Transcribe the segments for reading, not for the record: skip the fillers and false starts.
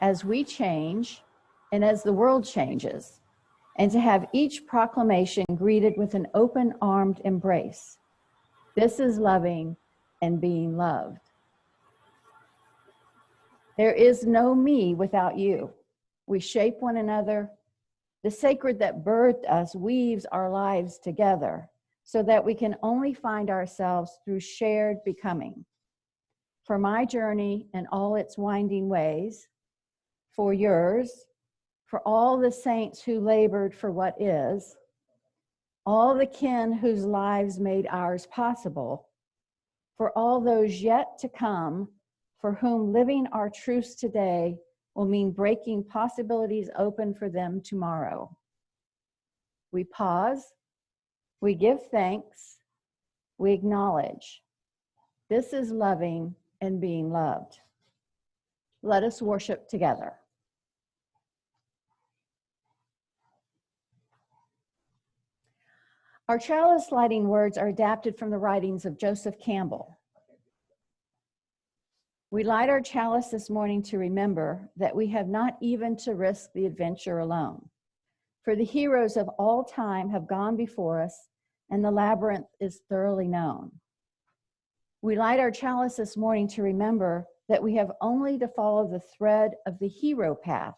as we change and as the world changes, and to have each proclamation greeted with an open-armed embrace. This is loving and being loved. There is no me without you. We shape one another. The sacred that birthed us weaves our lives together so that we can only find ourselves through shared becoming. For my journey and all its winding ways, for yours, for all the saints who labored for what is, all the kin whose lives made ours possible, for all those yet to come, for whom living our truths today will mean breaking possibilities open for them tomorrow. We pause, we give thanks, we acknowledge. This is loving and being loved. Let us worship together. Our chalice lighting words are adapted from the writings of Joseph Campbell. We light our chalice this morning to remember that we have not even to risk the adventure alone. For the heroes of all time have gone before us, and the labyrinth is thoroughly known. We light our chalice this morning to remember that we have only to follow the thread of the hero path,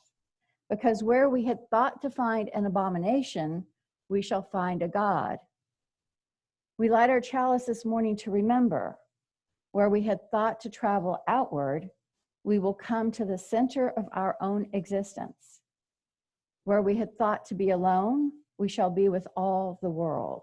because where we had thought to find an abomination, we shall find a God. We light our chalice this morning to remember where we had thought to travel outward, we will come to the center of our own existence. Where we had thought to be alone, we shall be with all the world.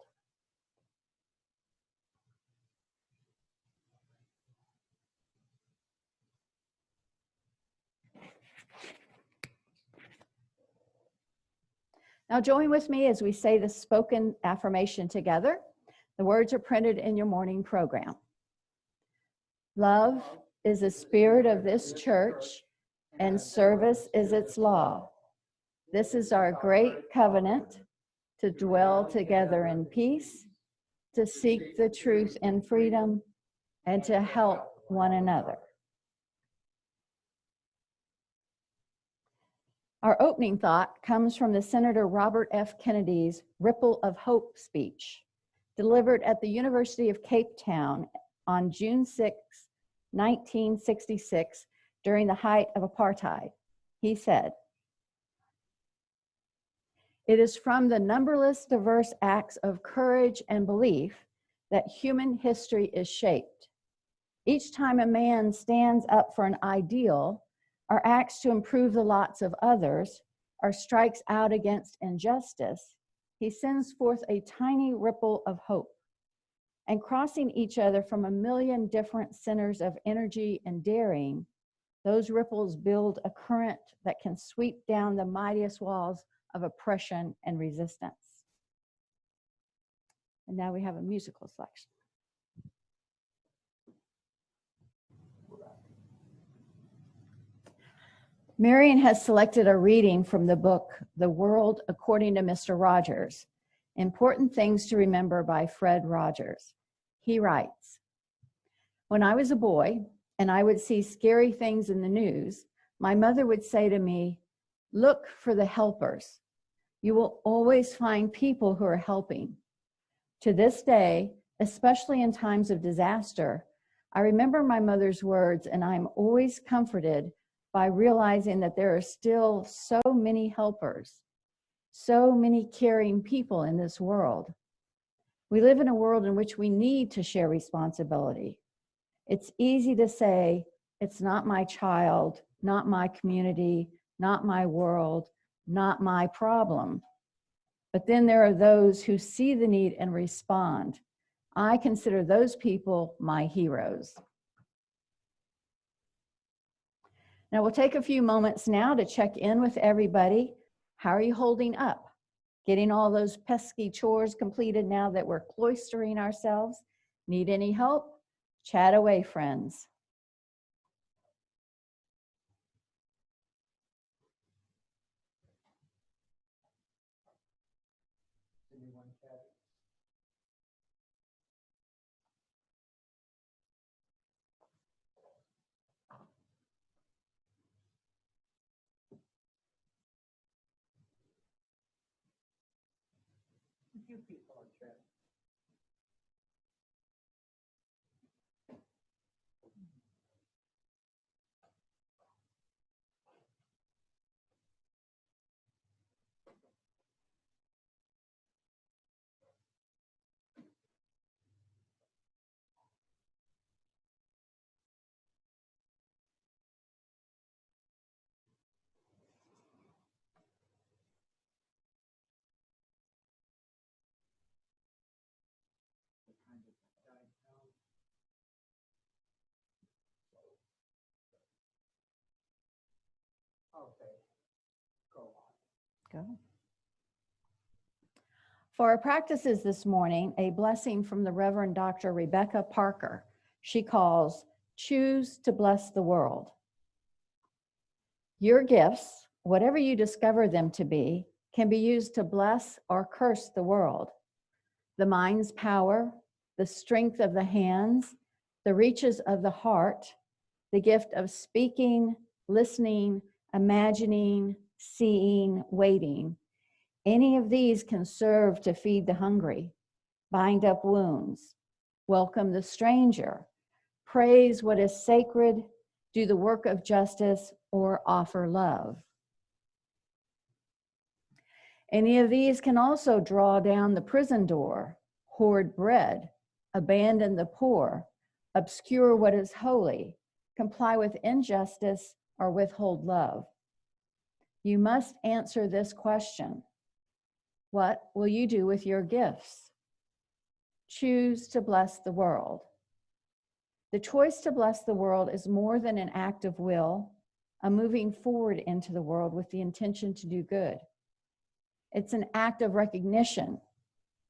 Now join with me as we say the spoken affirmation together. The words are printed in your morning program. Love is the spirit of this church, and service is its law. This is our great covenant, to dwell together in peace, to seek the truth in freedom, and to help one another. Our opening thought comes from the Senator Robert F. Kennedy's Ripple of Hope speech, delivered at the University of Cape Town on June 6, 1966, during the height of apartheid. He said, "It is from the numberless diverse acts of courage and belief that human history is shaped. Each time a man stands up for an ideal, or acts to improve the lots of others, or strikes out against injustice, he sends forth a tiny ripple of hope. And crossing each other from a million different centers of energy and daring, those ripples build a current that can sweep down the mightiest walls of oppression and resistance." And now we have a musical selection. Marion has selected a reading from the book, The World According to Mr. Rogers, Important Things to Remember by Fred Rogers. He writes, "When I was a boy and I would see scary things in the news, my mother would say to me, 'Look for the helpers. You will always find people who are helping.' To this day, especially in times of disaster, I remember my mother's words, and I'm always comforted by realizing that there are still so many helpers, so many caring people in this world. We live in a world in which we need to share responsibility. It's easy to say, it's not my child, not my community, not my world, not my problem. But then there are those who see the need and respond. I consider those people my heroes." Now we'll take a few moments now to check in with everybody. How are you holding up? Getting all those pesky chores completed now that we're cloistering ourselves? Need any help? Chat away, friends. You people are true. Okay, go on. Go. For our practices this morning, a blessing from the Reverend Dr. Rebecca Parker. She calls, "Choose to bless the world." Your gifts, whatever you discover them to be, can be used to bless or curse the world. The mind's power, the strength of the hands, the reaches of the heart, the gift of speaking, listening, imagining, seeing, waiting. Any of these can serve to feed the hungry, bind up wounds, welcome the stranger, praise what is sacred, do the work of justice, or offer love. Any of these can also draw down the prison door, hoard bread, abandon the poor, obscure what is holy, comply with injustice, or withhold love. You must answer this question. What will you do with your gifts? Choose to bless the world. The choice to bless the world is more than an act of will, a moving forward into the world with the intention to do good. It's an act of recognition,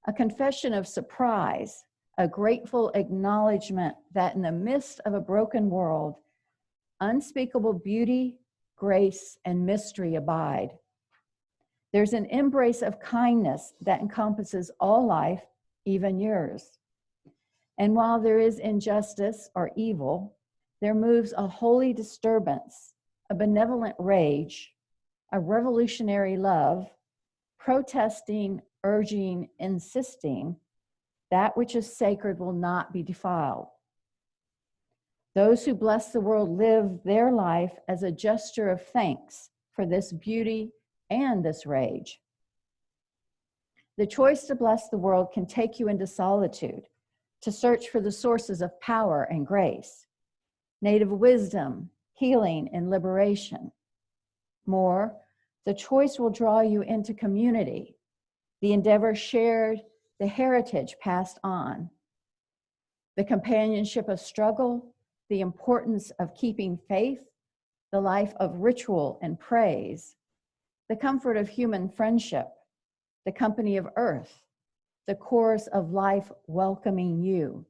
a confession of surprise, a grateful acknowledgement that in the midst of a broken world, unspeakable beauty, grace, and mystery abide. There's an embrace of kindness that encompasses all life, even yours. And while there is injustice or evil, there moves a holy disturbance, a benevolent rage, a revolutionary love, protesting, urging, insisting, that which is sacred will not be defiled. Those who bless the world live their life as a gesture of thanks for this beauty and this rage. The choice to bless the world can take you into solitude, to search for the sources of power and grace, native wisdom, healing, and liberation. More, the choice will draw you into community, the endeavor shared, the heritage passed on, the companionship of struggle, the importance of keeping faith, the life of ritual and praise, the comfort of human friendship, the company of earth, the chorus of life welcoming you.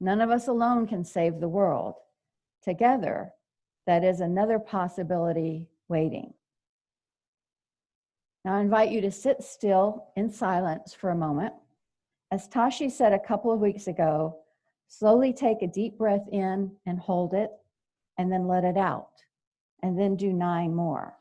None of us alone can save the world. Together, that is another possibility waiting. Now I invite you to sit still in silence for a moment. As Tashi said a couple of weeks ago, slowly take a deep breath in and hold it, and then let it out, and then do 9 more.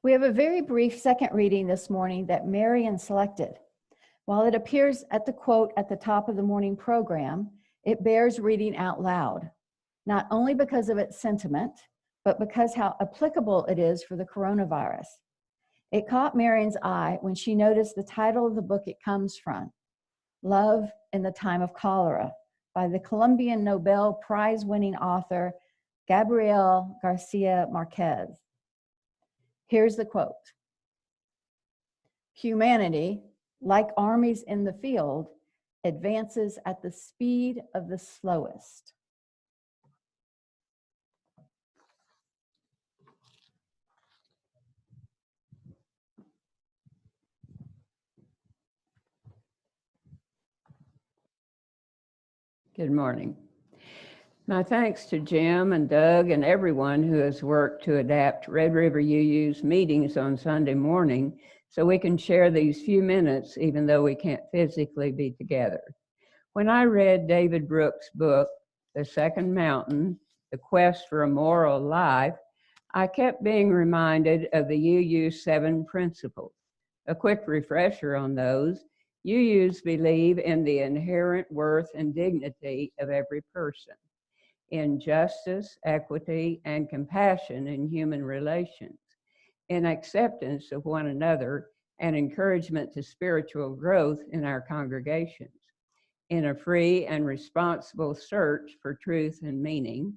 We have a very brief second reading this morning that Marion selected. While it appears at the quote at the top of the morning program, it bears reading out loud. not only because of its sentiment, but because how applicable it is for the coronavirus. It caught Marion's eye when she noticed the title of the book it comes from, Love in the Time of Cholera, by the Colombian Nobel Prize-winning author Gabriel Garcia Marquez. Here's the quote. Humanity, like armies in the field, advances at the speed of the slowest. Good morning. My thanks to Jim and Doug and everyone who has worked to adapt Red River UU's meetings on Sunday morning so we can share these few minutes even though we can't physically be together. When I read David Brooks' book, The Second Mountain, The Quest for a Moral Life, I kept being reminded of the Uu7 Principles. A quick refresher on those. UUs believe in the inherent worth and dignity of every person, in justice, equity, and compassion in human relations, in acceptance of one another and encouragement to spiritual growth in our congregations, in a free and responsible search for truth and meaning,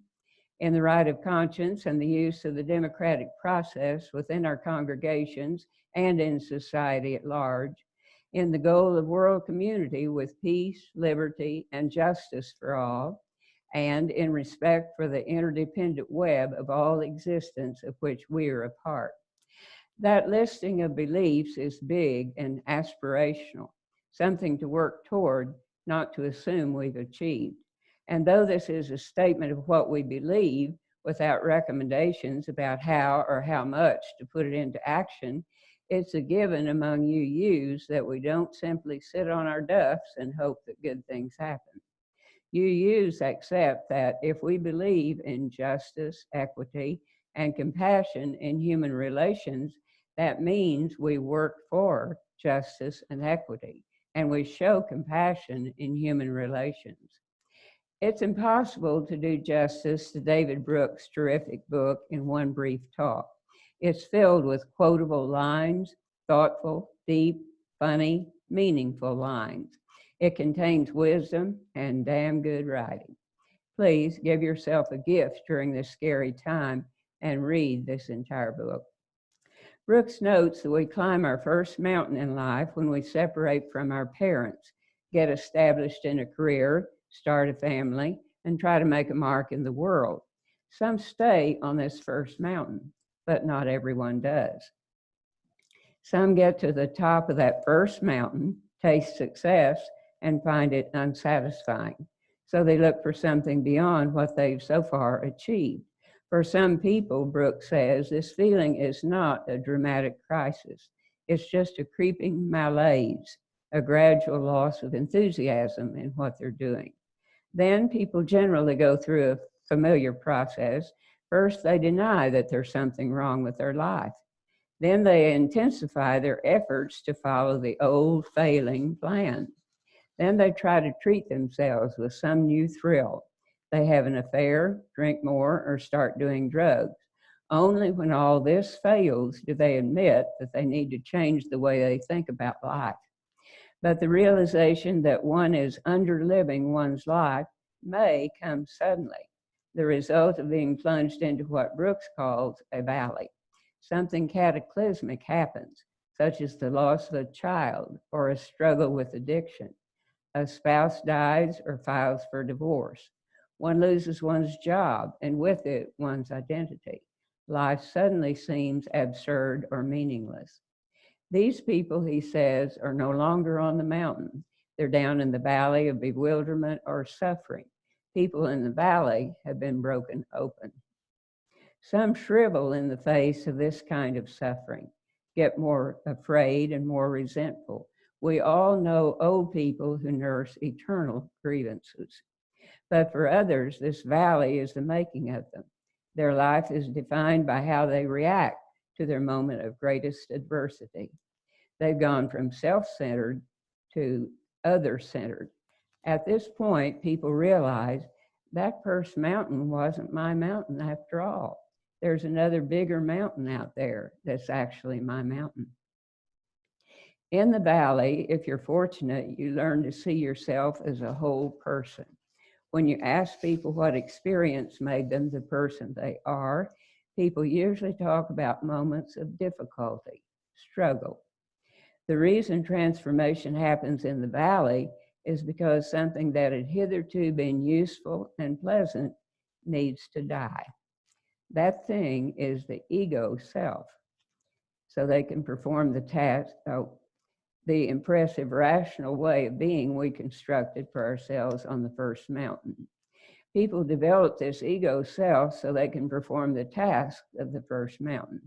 in the right of conscience and the use of the democratic process within our congregations and in society at large, in the goal of world community with peace, liberty, and justice for all, and in respect for the interdependent web of all existence of which we are a part. That listing of beliefs is big and aspirational, something to work toward, not to assume we've achieved. And though this is a statement of what we believe without recommendations about how or how much to put it into action, it's a given among UUs that we don't simply sit on our duffs and hope that good things happen. UUs accept that if we believe in justice, equity, and compassion in human relations, that means we work for justice and equity, and we show compassion in human relations. It's impossible to do justice to David Brooks' terrific book in one brief talk. It's filled with quotable lines, thoughtful, deep, funny, meaningful lines. It contains wisdom and damn good writing. Please give yourself a gift during this scary time and read this entire book. Brooks notes that we climb our first mountain in life when we separate from our parents, get established in a career, start a family, and try to make a mark in the world. Some stay on this first mountain, but not everyone does. Some get to the top of that first mountain, taste success, and find it unsatisfying. So they look for something beyond what they've so far achieved. For some people, Brooks says, this feeling is not a dramatic crisis. It's just a creeping malaise, a gradual loss of enthusiasm in what they're doing. Then people generally go through a familiar process. First, they deny that there's something wrong with their life. Then they intensify their efforts to follow the old failing plan. Then they try to treat themselves with some new thrill. They have an affair, drink more, or start doing drugs. Only when all this fails do they admit that they need to change the way they think about life. But the realization that one is underliving one's life may come suddenly, the result of being plunged into what Brooks calls a valley. Something cataclysmic happens, such as the loss of a child or a struggle with addiction. A spouse dies or files for divorce. One loses one's job and with it one's identity. Life suddenly seems absurd or meaningless. These people, he says, are no longer on the mountain. They're down in the valley of bewilderment or suffering. People in the valley have been broken open. Some shrivel in the face of this kind of suffering, get more afraid and more resentful. We all know old people who nurse eternal grievances. But for others, this valley is the making of them. Their life is defined by how they react to their moment of greatest adversity. They've gone from self-centered to other-centered. At this point, people realize that first mountain wasn't my mountain after all. There's another bigger mountain out there that's actually my mountain. In the valley, if you're fortunate, you learn to see yourself as a whole person. When you ask people what experience made them the person they are, people usually talk about moments of difficulty, struggle. The reason transformation happens in the valley is because something that had hitherto been useful and pleasant needs to die. That thing is the ego self. So they can perform the task, the impressive rational way of being we constructed for ourselves on the first mountain. People develop this ego self so they can perform the task of the first mountain.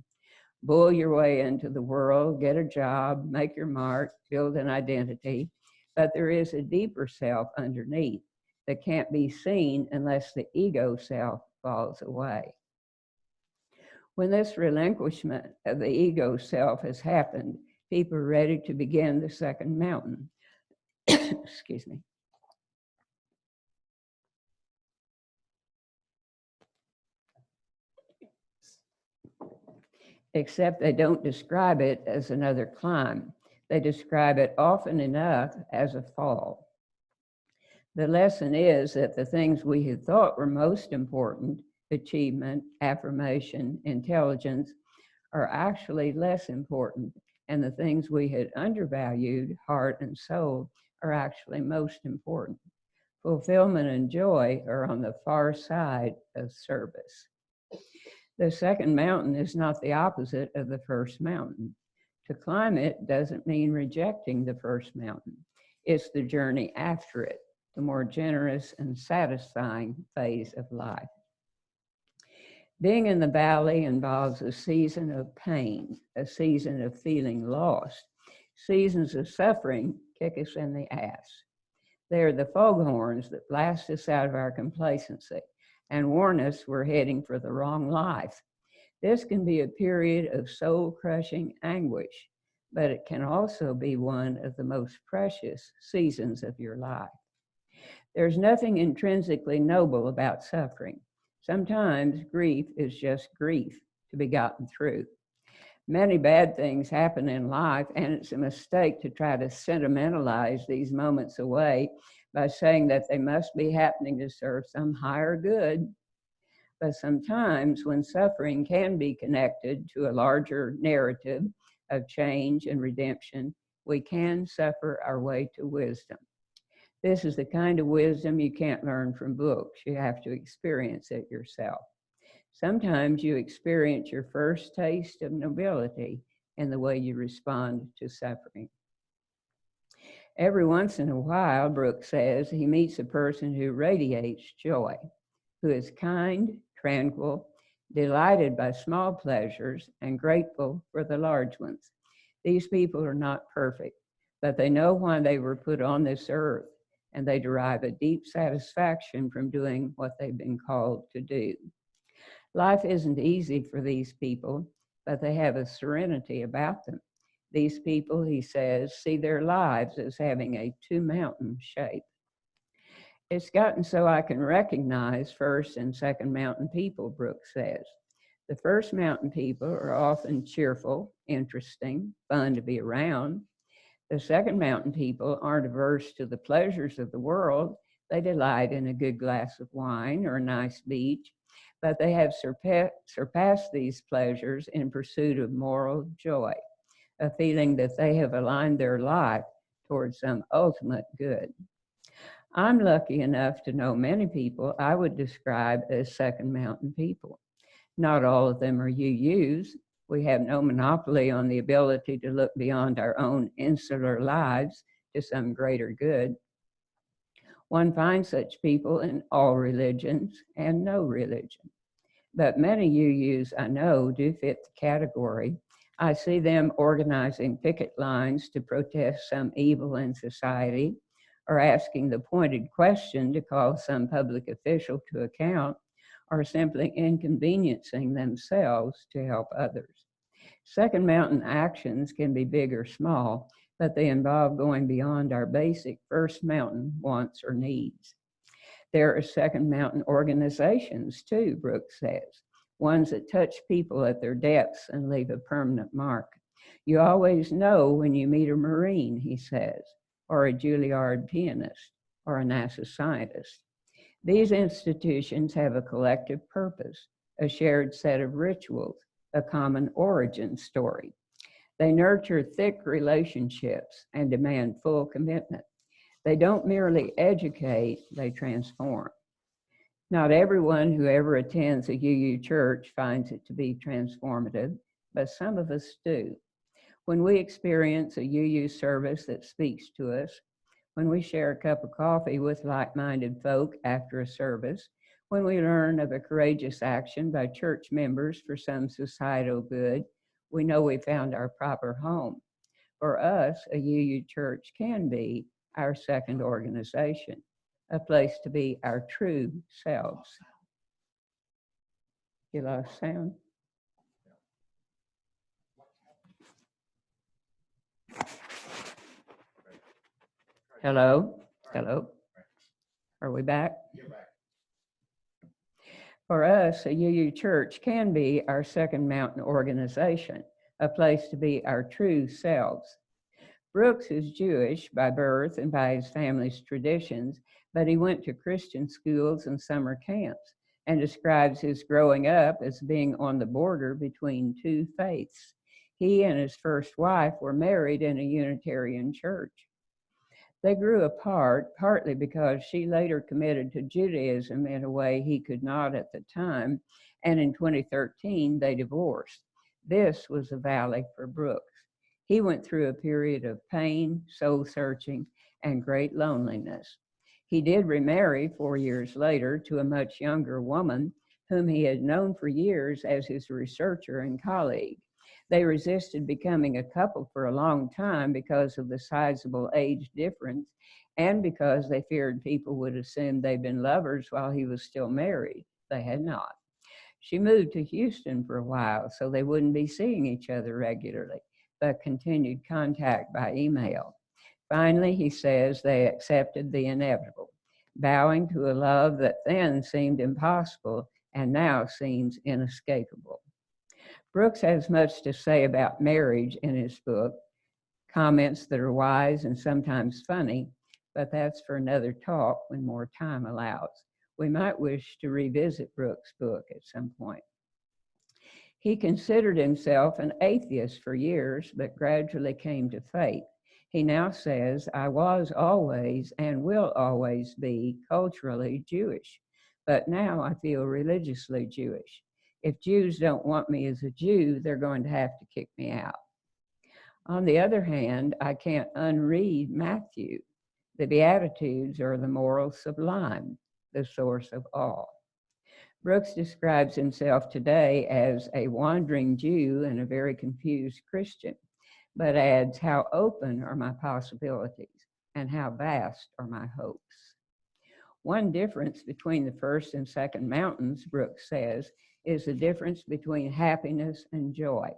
Bull your way into the world, get a job, make your mark, build an identity, but there is a deeper self underneath that can't be seen unless the ego self falls away. When this relinquishment of the ego self has happened, people are ready to begin the second mountain. Excuse me. Except they don't describe it as another climb. They describe it often enough as a fall. The lesson is that the things we had thought were most important, achievement, affirmation, intelligence, are actually less important, and the things we had undervalued, heart and soul, are actually most important. Fulfillment and joy are on the far side of service. The second mountain is not the opposite of the first mountain. To climb it doesn't mean rejecting the first mountain. It's the journey after it, the more generous and satisfying phase of life. Being in the valley involves a season of pain, a season of feeling lost. Seasons of suffering kick us in the ass. They are the foghorns that blast us out of our complacency and warn us we're heading for the wrong life. This can be a period of soul-crushing anguish, but it can also be one of the most precious seasons of your life. There's nothing intrinsically noble about suffering. Sometimes grief is just grief to be gotten through. Many bad things happen in life, and it's a mistake to try to sentimentalize these moments away by saying that they must be happening to serve some higher good. But sometimes when suffering can be connected to a larger narrative of change and redemption, we can suffer our way to wisdom. This is the kind of wisdom you can't learn from books. You have to experience it yourself. Sometimes you experience your first taste of nobility in the way you respond to suffering. Every once in a while, Brooks says, he meets a person who radiates joy, who is kind, tranquil, delighted by small pleasures, and grateful for the large ones. These people are not perfect, but they know why they were put on this earth, and they derive a deep satisfaction from doing what they've been called to do. Life isn't easy for these people, but they have a serenity about them. These people, he says, see their lives as having a two-mountain shape. It's gotten so I can recognize first and second mountain people, Brooks says. The first mountain people are often cheerful, interesting, fun to be around. The second mountain people aren't averse to the pleasures of the world. They delight in a good glass of wine or a nice beach, but they have surpassed these pleasures in pursuit of moral joy, a feeling that they have aligned their life towards some ultimate good. I'm lucky enough to know many people I would describe as second mountain people. Not all of them are UUs. We have no monopoly on the ability to look beyond our own insular lives to some greater good. One finds such people in all religions and no religion. But many UUs I know do fit the category. I see them organizing picket lines to protest some evil in society, or asking the pointed question to call some public official to account, or simply inconveniencing themselves to help others. Second mountain actions can be big or small, but they involve going beyond our basic first mountain wants or needs. There are second mountain organizations too, Brooks says, ones that touch people at their depths and leave a permanent mark. You always know when you meet a Marine, he says, or a Juilliard pianist, or a NASA scientist. These institutions have a collective purpose, a shared set of rituals, a common origin story. They nurture thick relationships and demand full commitment. They don't merely educate, they transform. Not everyone who ever attends a UU church finds it to be transformative, but some of us do. When we experience a UU service that speaks to us, when we share a cup of coffee with like-minded folk after a service, when we learn of a courageous action by church members for some societal good, we know we found our proper home. For us, a UU church can be our second organization, a place to be our true selves. You lost sound? Hello? Hello? Are we back? You're back. For us, a UU church can be our second mountain organization, a place to be our true selves. Brooks is Jewish by birth and by his family's traditions, but he went to Christian schools and summer camps and describes his growing up as being on the border between two faiths. He and his first wife were married in a Unitarian church. They grew apart, partly because she later committed to Judaism in a way he could not at the time, and in 2013, they divorced. This was a valley for Brooks. He went through a period of pain, soul-searching, and great loneliness. He did remarry 4 years later to a much younger woman whom he had known for years as his researcher and colleague. They resisted becoming a couple for a long time because of the sizable age difference and because they feared people would assume they'd been lovers while he was still married. They had not. She moved to Houston for a while so they wouldn't be seeing each other regularly, but continued contact by email. Finally, he says they accepted the inevitable, bowing to a love that then seemed impossible and now seems inescapable. Brooks has much to say about marriage in his book, comments that are wise and sometimes funny, but that's for another talk when more time allows. We might wish to revisit Brooks' book at some point. He considered himself an atheist for years, but gradually came to faith. He now says, I was always and will always be culturally Jewish, but now I feel religiously Jewish. If Jews don't want me as a Jew, they're going to have to kick me out. On the other hand, I can't unread Matthew. The Beatitudes are the moral sublime, the source of all. Brooks describes himself today as a wandering Jew and a very confused Christian, but adds, how open are my possibilities and how vast are my hopes. One difference between the first and second mountains, Brooks says, is the difference between happiness and joy.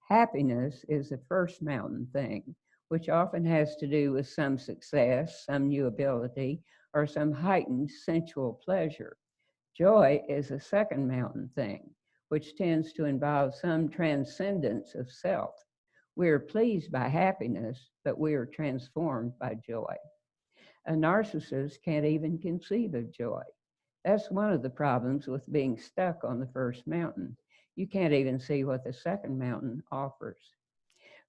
Happiness is the first mountain thing, which often has to do with some success, some new ability, or some heightened sensual pleasure. Joy is a second mountain thing, which tends to involve some transcendence of self. We are pleased by happiness, but we are transformed by joy. A narcissist can't even conceive of joy. That's one of the problems with being stuck on the first mountain. You can't even see what the second mountain offers.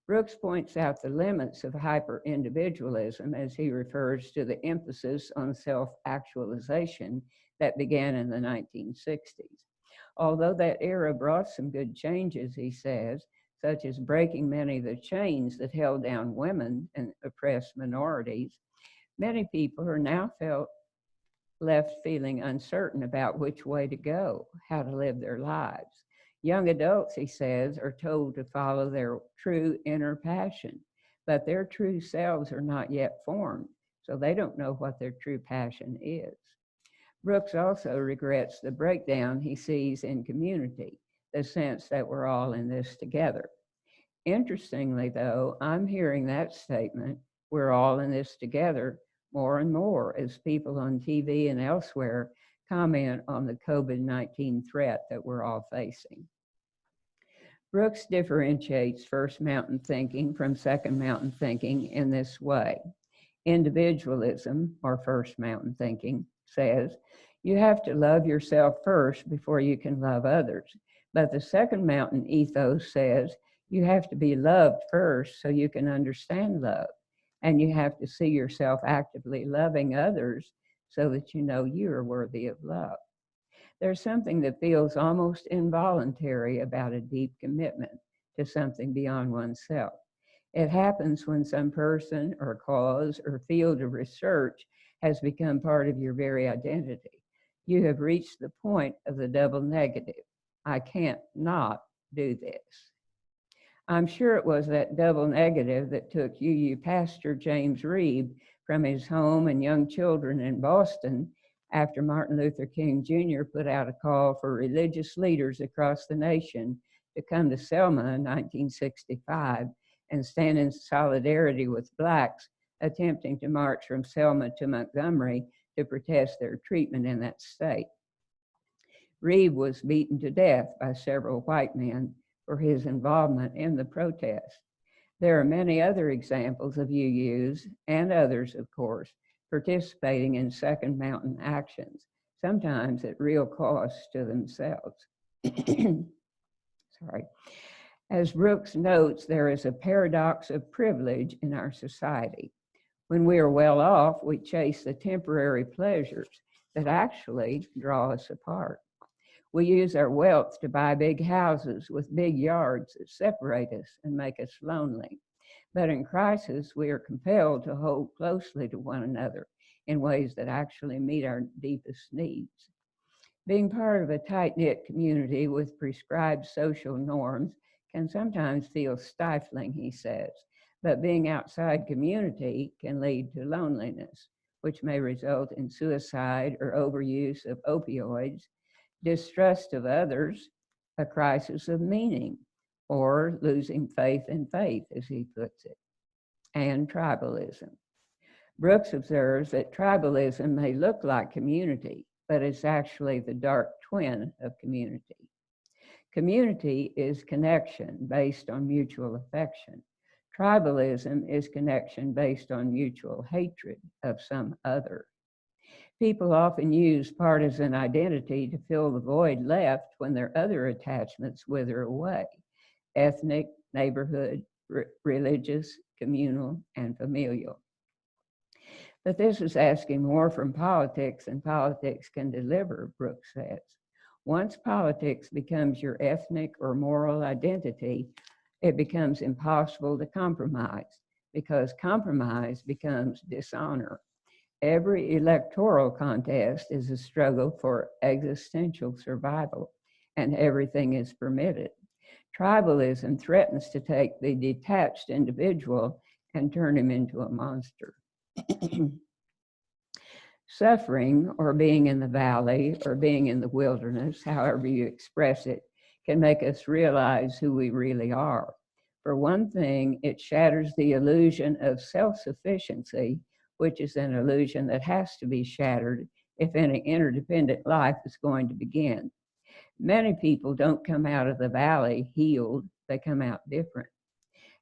Brooks points out the limits of hyper-individualism as he refers to the emphasis on self-actualization that began in the 1960s. Although that era brought some good changes, he says, such as breaking many of the chains that held down women and oppressed minorities, many people are now left feeling uncertain about which way to go, how to live their lives. Young adults, he says, are told to follow their true inner passion, but their true selves are not yet formed, so they don't know what their true passion is. Brooks also regrets the breakdown he sees in community, the sense that we're all in this together. Interestingly, though, I'm hearing that statement, we're all in this together, more and more as people on TV and elsewhere comment on the COVID-19 threat that we're all facing. Brooks differentiates first mountain thinking from second mountain thinking in this way. Individualism, or first mountain thinking, says you have to love yourself first before you can love others. But the second mountain ethos says you have to be loved first so you can understand love. And you have to see yourself actively loving others so that you know you are worthy of love. There's something that feels almost involuntary about a deep commitment to something beyond oneself. It happens when some person or cause or field of research has become part of your very identity. You have reached the point of the double negative. I can't not do this. I'm sure it was that double negative that took UU pastor James Reeb from his home and young children in Boston after Martin Luther King Jr. put out a call for religious leaders across the nation to come to Selma in 1965 and stand in solidarity with Blacks attempting to march from Selma to Montgomery to protest their treatment in that state. Reeb was beaten to death by several white men for his involvement in the protest. There are many other examples of UUs, and others, of course, participating in second mountain actions, sometimes at real cost to themselves. Sorry. As Brooks notes, there is a paradox of privilege in our society. When we are well off, we chase the temporary pleasures that actually draw us apart. We use our wealth to buy big houses with big yards that separate us and make us lonely. But in crisis, we are compelled to hold closely to one another in ways that actually meet our deepest needs. Being part of a tight-knit community with prescribed social norms can sometimes feel stifling, he says, but being outside community can lead to loneliness, which may result in suicide or overuse of opioids, distrust of others, a crisis of meaning, or losing faith in faith, as he puts it, and tribalism. Brooks observes that tribalism may look like community, but it's actually the dark twin of community. Community is connection based on mutual affection. Tribalism is connection based on mutual hatred of some other. People often use partisan identity to fill the void left when their other attachments wither away: ethnic, neighborhood, religious, communal, and familial. But this is asking more from politics than politics can deliver, Brooks says. Once politics becomes your ethnic or moral identity, it becomes impossible to compromise, because compromise becomes dishonor. Every electoral contest is a struggle for existential survival, and everything is permitted. Tribalism threatens to take the detached individual and turn him into a monster. Suffering, or being in the valley, or being in the wilderness, however you express it, can make us realize who we really are. For one thing, it shatters the illusion of self-sufficiency, which is an illusion that has to be shattered if any interdependent life is going to begin. Many people don't come out of the valley healed, they come out different.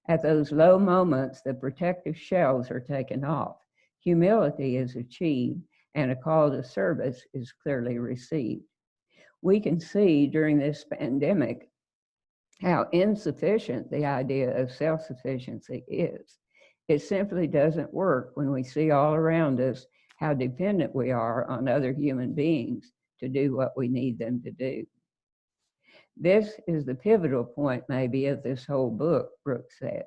At those low moments, the protective shells are taken off, humility is achieved, and a call to service is clearly received. We can see during this pandemic how insufficient the idea of self-sufficiency is. It simply doesn't work when we see all around us how dependent we are on other human beings to do what we need them to do. This is the pivotal point, maybe, of this whole book, Brooks says.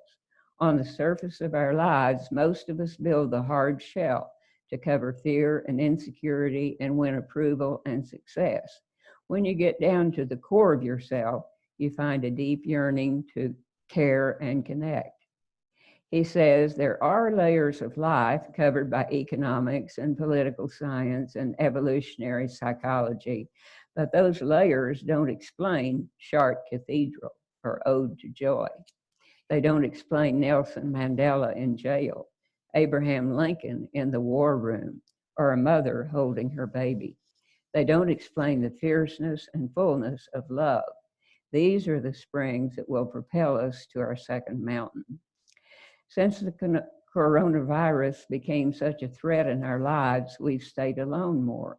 On the surface of our lives, most of us build the hard shell to cover fear and insecurity and win approval and success. When you get down to the core of yourself, you find a deep yearning to care and connect. He says there are layers of life covered by economics and political science and evolutionary psychology, but those layers don't explain Chartres Cathedral or Ode to Joy. They don't explain Nelson Mandela in jail. Abraham Lincoln in the war room, or a mother holding her baby. They don't explain the fierceness and fullness of love. These are the springs that will propel us to our second mountain. Since the coronavirus became such a threat in our lives, we've stayed alone more.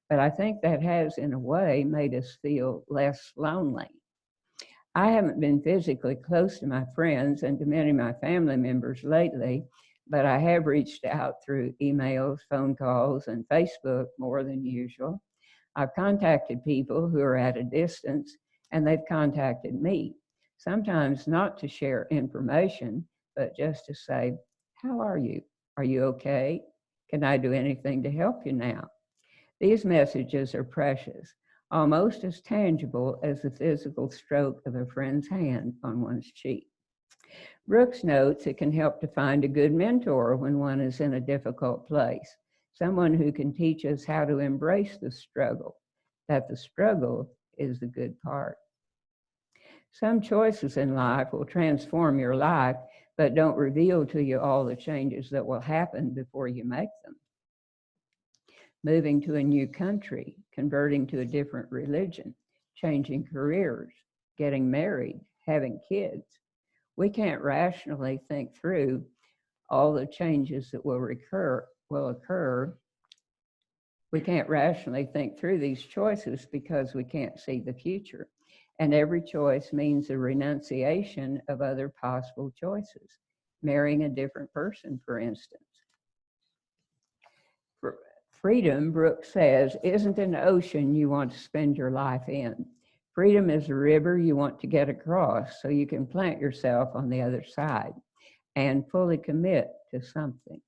But I think that has, in a way, made us feel less lonely. I haven't been physically close to my friends and to many of my family members lately, but I have reached out through emails, phone calls, and Facebook more than usual. I've contacted people who are at a distance, and they've contacted me, sometimes not to share information, but just to say, how are you? Are you okay? Can I do anything to help you now? These messages are precious, almost as tangible as the physical stroke of a friend's hand on one's cheek. Brooks notes it can help to find a good mentor when one is in a difficult place, someone who can teach us how to embrace the struggle, that the struggle is the good part. Some choices in life will transform your life, but don't reveal to you all the changes that will happen before you make them. Moving to a new country, converting to a different religion, changing careers, getting married, having kids. We can't rationally think through all the changes that will occur. We can't rationally think through these choices because we can't see the future. And every choice means a renunciation of other possible choices. Marrying a different person, for instance. Freedom, Brooks says, isn't an ocean you want to spend your life in. Freedom is a river you want to get across so you can plant yourself on the other side and fully commit to something.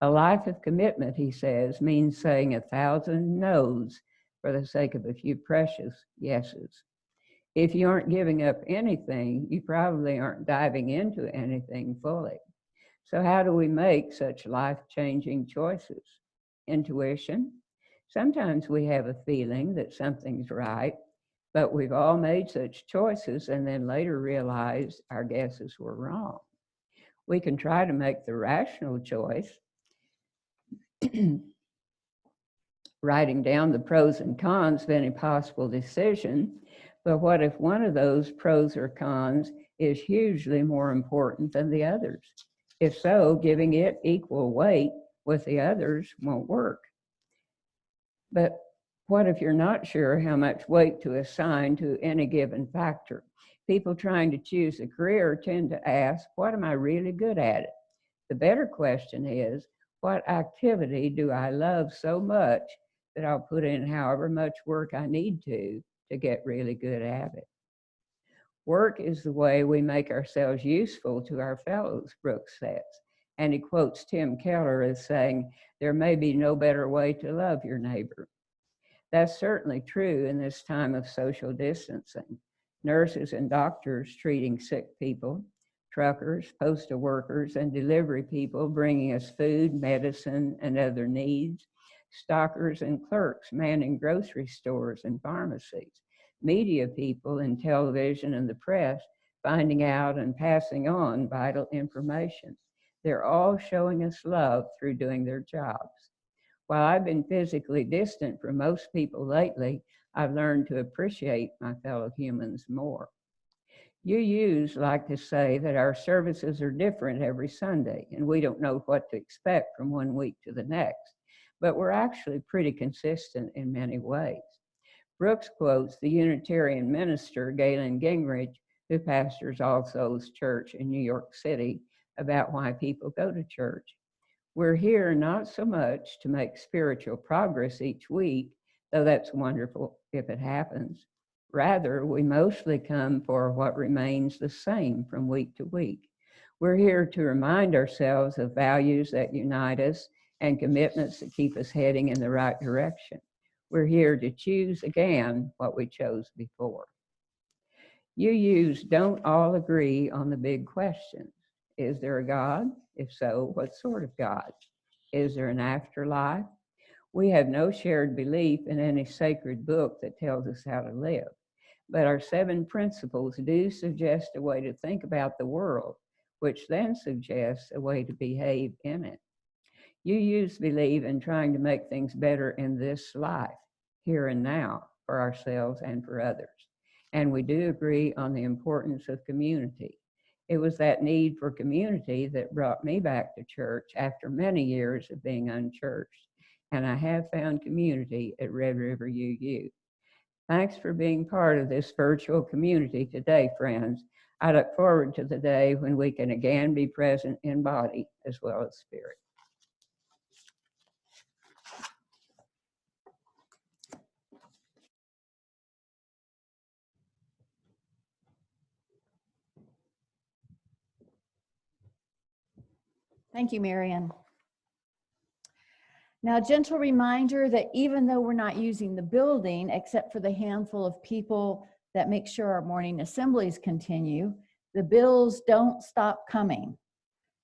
A life of commitment, he says, means saying 1,000 no's for the sake of a few precious yeses. If you aren't giving up anything, you probably aren't diving into anything fully. So how do we make such life-changing choices? Intuition. Sometimes we have a feeling that something's right, but we've all made such choices and then later realized our guesses were wrong. We can try to make the rational choice, writing down the pros and cons of any possible decision, but what if one of those pros or cons is hugely more important than the others? If so, giving it equal weight with the others won't work. But what if you're not sure how much weight to assign to any given factor? People trying to choose a career tend to ask, what am I really good at it? The better question is, what activity do I love so much that I'll put in however much work I need to get really good at it? Work is the way we make ourselves useful to our fellows, Brooks says. And he quotes Tim Keller as saying, there may be no better way to love your neighbor. That's certainly true in this time of social distancing. Nurses and doctors treating sick people, truckers, postal workers, and delivery people bringing us food, medicine, and other needs, stockers and clerks manning grocery stores and pharmacies, media people in television and the press finding out and passing on vital information. They're all showing us love through doing their jobs. While I've been physically distant from most people lately, I've learned to appreciate my fellow humans more. UUs like to say that our services are different every Sunday, and we don't know what to expect from one week to the next, but we're actually pretty consistent in many ways. Brooks quotes the Unitarian minister, Galen Gingrich, who pastors All Souls Church in New York City, about why people go to church. We're here not so much to make spiritual progress each week, though that's wonderful if it happens. Rather, we mostly come for what remains the same from week to week. We're here to remind ourselves of values that unite us and commitments that keep us heading in the right direction. We're here to choose again what we chose before. UUs don't all agree on the big questions. Is there a God? If so, what sort of God? Is there an afterlife? We have no shared belief in any sacred book that tells us how to live, but our 7 principles do suggest a way to think about the world, which then suggests a way to behave in it. UUs believe in trying to make things better in this life, here and now, for ourselves and for others. And we do agree on the importance of community. It was that need for community that brought me back to church after many years of being unchurched. And I have found community at Red River UU. Thanks for being part of this virtual community today, friends. I look forward to the day when we can again be present in body as well as spirit. Thank you, Marion. Now, a gentle reminder that even though we're not using the building, except for the handful of people that make sure our morning assemblies continue, the bills don't stop coming.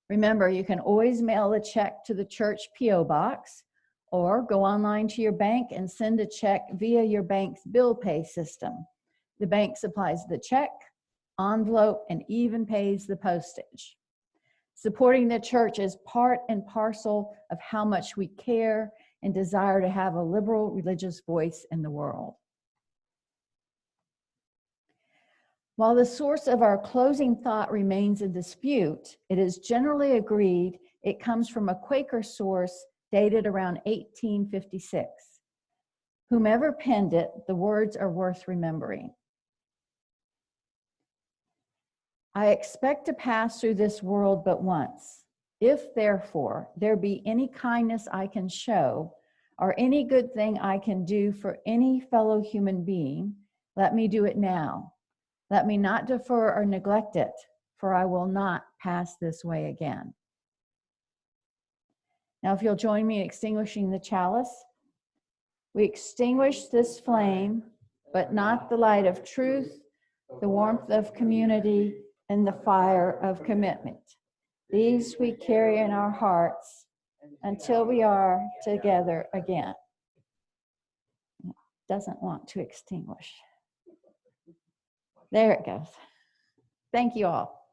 Remember, you can always mail a check to the church P.O. box or go online to your bank and send a check via your bank's bill pay system. The bank supplies the check, envelope, and even pays the postage. Supporting the church is part and parcel of how much we care and desire to have a liberal religious voice in the world. While the source of our closing thought remains in dispute, it is generally agreed it comes from a Quaker source dated around 1856. Whomever penned it, the words are worth remembering. I expect to pass through this world but once. If, therefore, there be any kindness I can show, or any good thing I can do for any fellow human being, let me do it now. Let me not defer or neglect it, for I will not pass this way again. Now, if you'll join me in extinguishing the chalice. We extinguish this flame, but not the light of truth, the warmth of community, and the fire of commitment. These we carry in our hearts until we are together again. Doesn't want to extinguish. There it goes. Thank you all.